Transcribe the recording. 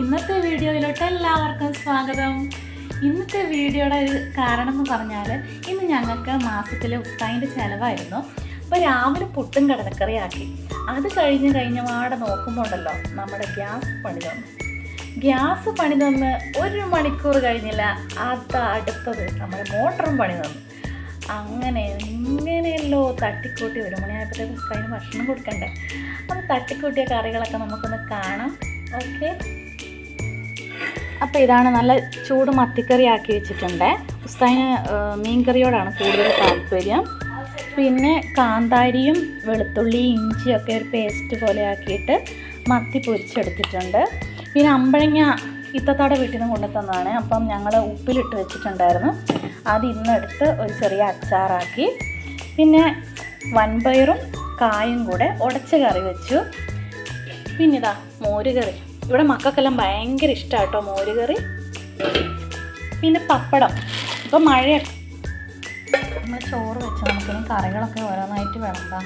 ഇന്നത്തെ വീഡിയോയിലോട്ട് എല്ലാവർക്കും സ്വാഗതം. ഇന്നത്തെ വീഡിയോയുടെ ഒരു കാരണം എന്ന് പറഞ്ഞാൽ ഇന്ന് ഞങ്ങൾക്ക് മാസത്തിലെ ഉസ്താദിൻ്റെ ചിലവായിരുന്നു. അപ്പോൾ രാവിലെ പുട്ടും കടലക്കറിയാക്കി. അത് കഴിഞ്ഞപാടെ നോക്കുമ്പോൾ ഉണ്ടല്ലോ നമ്മുടെ ഗ്യാസ് പണി തന്ന് 1 മണിക്കൂർ കഴിഞ്ഞില്ല അടുത്തത് നമ്മുടെ മോട്ടറും പണി തന്നു. ഇങ്ങനെയല്ലോ തട്ടിക്കൂട്ടി 1 മണിയായപ്പോഴത്തേക്ക് ഉസ്താദിന് ഭക്ഷണം കൊടുക്കണ്ടേ. അപ്പോൾ തട്ടിക്കൂട്ടിയ കറികളൊക്കെ നമുക്കൊന്ന് കാണാം. ഓക്കെ, അപ്പോൾ ഇതാണ് നല്ല ചൂട് മത്തിക്കറി ആക്കി വെച്ചിട്ടുണ്ട്. ഉസ്താദിന് മീൻകറിയോടാണ് കൂടുതൽ താല്പര്യം. പിന്നെ കാന്താരിയും വെളുത്തുള്ളി ഇഞ്ചിയൊക്കെ ഒരു പേസ്റ്റ് പോലെ ആക്കിയിട്ട് മത്തി പൊരിച്ചെടുത്തിട്ടുണ്ട്. പിന്നെ അമ്പഴങ്ങ ഇത്തത്തോടെ വീട്ടിൽ നിന്ന് കൊണ്ടു തന്നതാണ്. അപ്പം ഞങ്ങൾ ഉപ്പിലിട്ട് വെച്ചിട്ടുണ്ടായിരുന്നു. അത് ഇന്നെടുത്ത് ഒരു ചെറിയ അച്ചാറാക്കി. പിന്നെ വൻപയറും കായും കൂടെ ഉടച്ച് കറി വെച്ചു. പിന്നെ ഇതാ മോരുകറി. ഇവിടെ മക്കൾക്കെല്ലാം ഭയങ്കര ഇഷ്ടമാണ് കേട്ടോ മോരുകറി. പിന്നെ പപ്പടം. ഇപ്പം മഴ നമ്മൾ ചോറ് വെച്ച് നമുക്കിനി കറികളൊക്കെ ഓരോന്നായിട്ട് വിളമ്പാം.